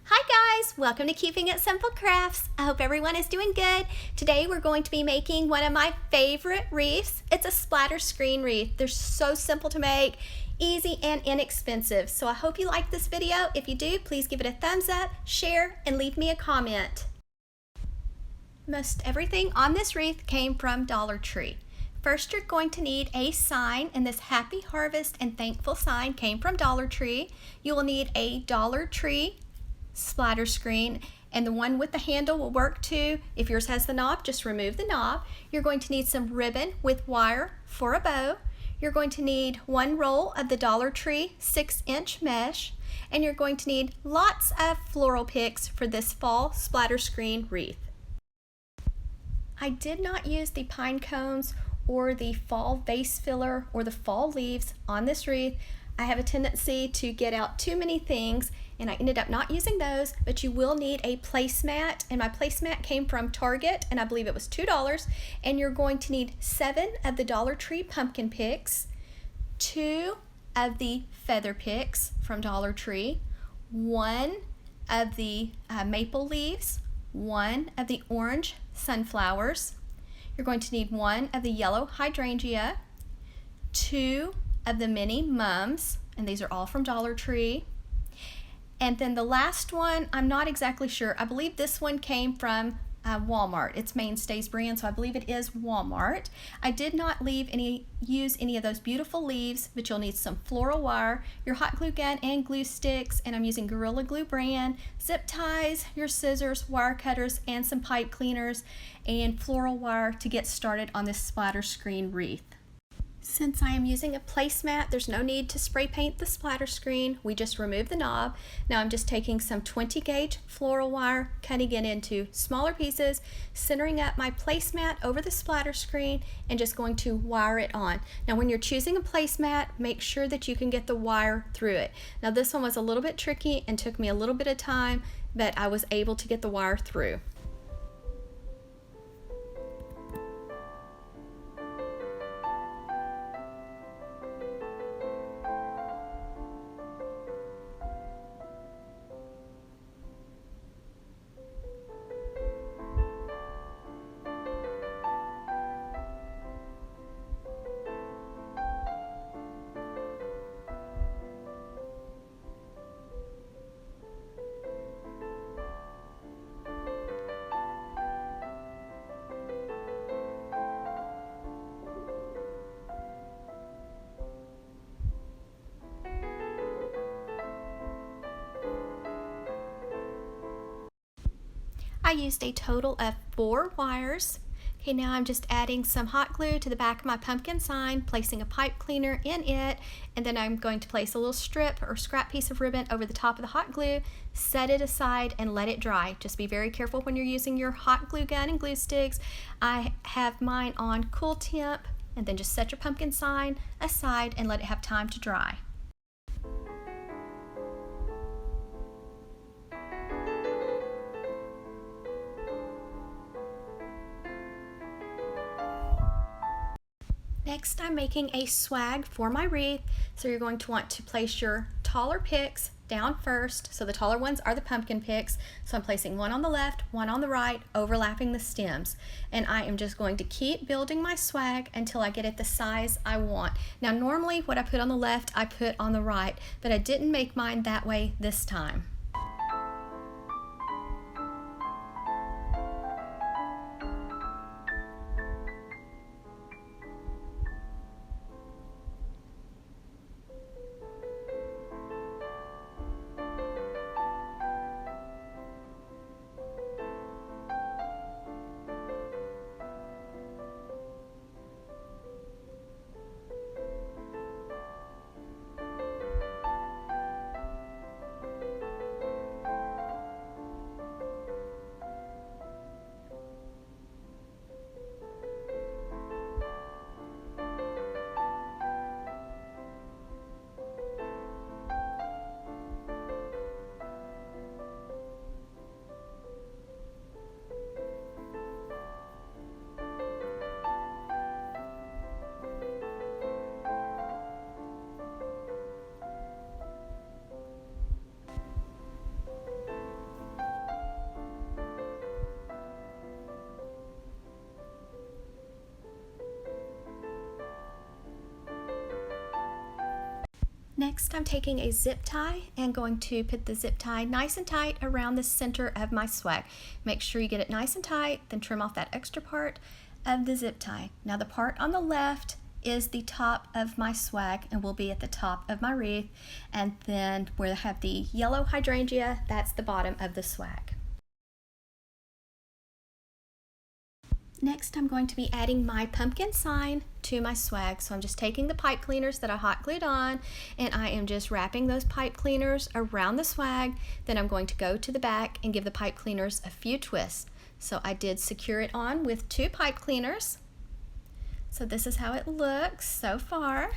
Hi guys, welcome to Keeping It Simple Crafts. I hope everyone is doing good. Today we're going to be making one of my favorite wreaths. It's a splatter screen wreath. They're so simple to make, easy and inexpensive. So I hope you like this video. If you do, please give it a thumbs up, share, and leave me a comment. Most everything on this wreath came from Dollar Tree. First, you're going to need a sign, and this Happy Harvest and Thankful sign came from Dollar Tree. You will need a Dollar Tree splatter screen, and the one with the handle will work too. If yours has the knob, just remove the knob. You're going to need some ribbon with wire for a bow. You're going to need one roll of the Dollar Tree 6-inch mesh, and you're going to need lots of floral picks for this fall splatter screen wreath. I did not use the pine cones or the fall vase filler or the fall leaves on this wreath. I have a tendency to get out too many things, and I ended up not using those, but you will need a placemat, and my placemat came from Target, and I believe it was $2, and you're going to need 7 of the Dollar Tree pumpkin picks, 2 of the feather picks from Dollar Tree, 1 of the maple leaves, 1 of the orange sunflowers. You're going to need 1 of the yellow hydrangea, 2 of the mini mums, and these are all from Dollar Tree. And then the last one, I'm not exactly sure. I believe this one came from Walmart. It's Mainstays brand, so I believe it is Walmart. I did not use any of those beautiful leaves, but you'll need some floral wire, your hot glue gun and glue sticks, and I'm using Gorilla Glue brand, zip ties, your scissors, wire cutters, and some pipe cleaners, and floral wire to get started on this splatter screen wreath. Since I am using a placemat, there's no need to spray paint the splatter screen. We just remove the knob. Now I'm just taking some 20 gauge floral wire, cutting it into smaller pieces, centering up my placemat over the splatter screen, and just going to wire it on. Now when you're choosing a placemat, make sure that you can get the wire through it. Now this one was a little bit tricky and took me a little bit of time, but I was able to get the wire through. I used a total of 4 wires. Okay, now I'm just adding some hot glue to the back of my pumpkin sign, placing a pipe cleaner in it, and then I'm going to place a little strip or scrap piece of ribbon over the top of the hot glue, set it aside, and let it dry. Just be very careful when you're using your hot glue gun and glue sticks. I have mine on cool temp, and then just set your pumpkin sign aside and let it have time to dry. Next, I'm making a swag for my wreath, so you're going to want to place your taller picks down first. So the taller ones are the pumpkin picks, so I'm placing one on the left, one on the right, overlapping the stems. And I am just going to keep building my swag until I get it the size I want. Now normally what I put on the left, I put on the right, but I didn't make mine that way this time. Next, I'm taking a zip tie and going to put the zip tie nice and tight around the center of my swag. Make sure you get it nice and tight, then trim off that extra part of the zip tie. Now the part on the left is the top of my swag and will be at the top of my wreath, and then where I have the yellow hydrangea, that's the bottom of the swag. Next, I'm going to be adding my pumpkin sign to my swag. So I'm just taking the pipe cleaners that I hot glued on, and I am just wrapping those pipe cleaners around the swag. Then I'm going to go to the back and give the pipe cleaners a few twists. So I did secure it on with 2 pipe cleaners. So this is how it looks so far.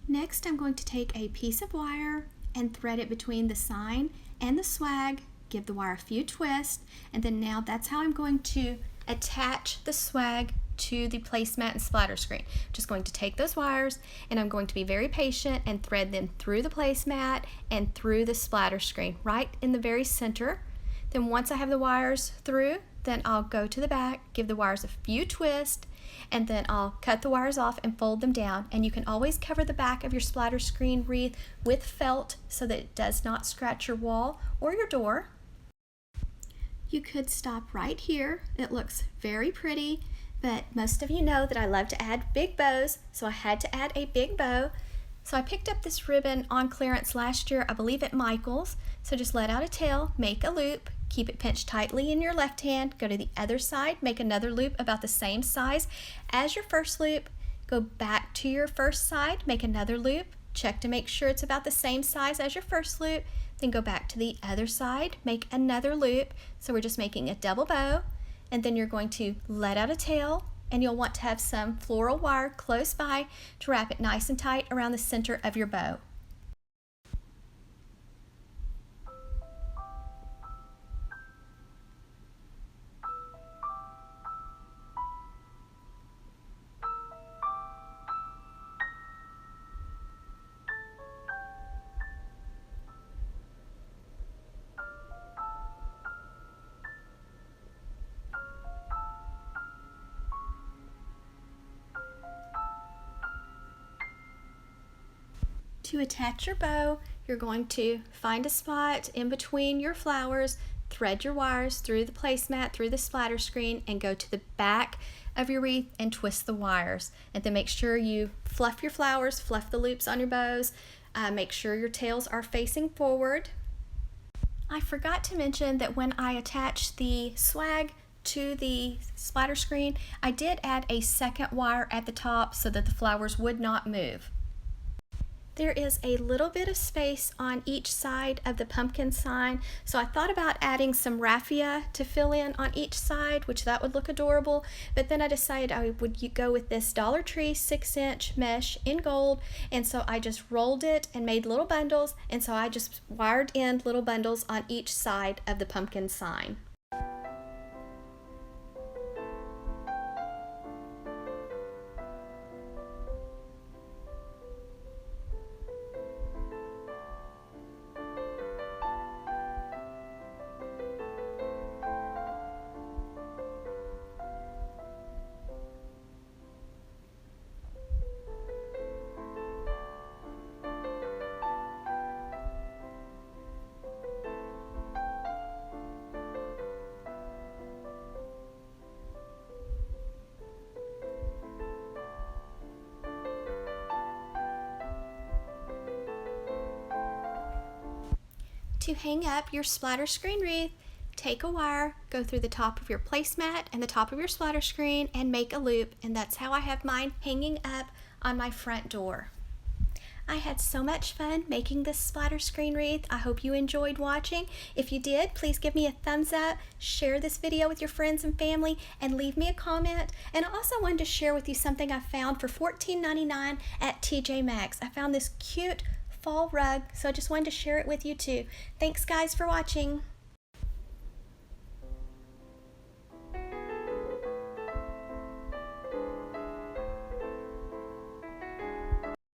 Next, I'm going to take a piece of wire and thread it between the sign and the swag. Give the wire a few twists, and then now that's how I'm going to attach the swag to the placemat and splatter screen. Just going to take those wires, and I'm going to be very patient and thread them through the placemat and through the splatter screen, right in the very center. Then once I have the wires through, then I'll go to the back, give the wires a few twists, and then I'll cut the wires off and fold them down. And you can always cover the back of your splatter screen wreath with felt so that it does not scratch your wall or your door. You could stop right here. It looks very pretty, but most of you know that I love to add big bows, so I had to add a big bow. So I picked up this ribbon on clearance last year, I believe at Michael's. So just let out a tail, make a loop, keep it pinched tightly in your left hand, go to the other side, make another loop about the same size as your first loop, go back to your first side, make another loop, check to make sure it's about the same size as your first loop, then go back to the other side, make another loop. So we're just making a double bow, and then you're going to let out a tail, and you'll want to have some floral wire close by to wrap it nice and tight around the center of your bow. To attach your bow, you're going to find a spot in between your flowers, thread your wires through the placemat, through the splatter screen, and go to the back of your wreath and twist the wires. And then make sure you fluff your flowers, fluff the loops on your bows, make sure your tails are facing forward. I forgot to mention that when I attached the swag to the splatter screen, I did add a second wire at the top so that the flowers would not move. There is a little bit of space on each side of the pumpkin sign, so I thought about adding some raffia to fill in on each side, which that would look adorable, but then I decided I would go with this Dollar Tree 6-inch mesh in gold, and so I just rolled it and made little bundles, and so I just wired in little bundles on each side of the pumpkin sign. To hang up your splatter screen wreath, take a wire, go through the top of your placemat and the top of your splatter screen and make a loop, and that's how I have mine hanging up on my front door. I had so much fun making this splatter screen wreath. I hope you enjoyed watching. If you did, please give me a thumbs up, share this video with your friends and family, and leave me a comment. And I also wanted to share with you something I found for $14.99 at TJ Maxx. I found this cute fall rug, so I just wanted to share it with you too. Thanks guys for watching.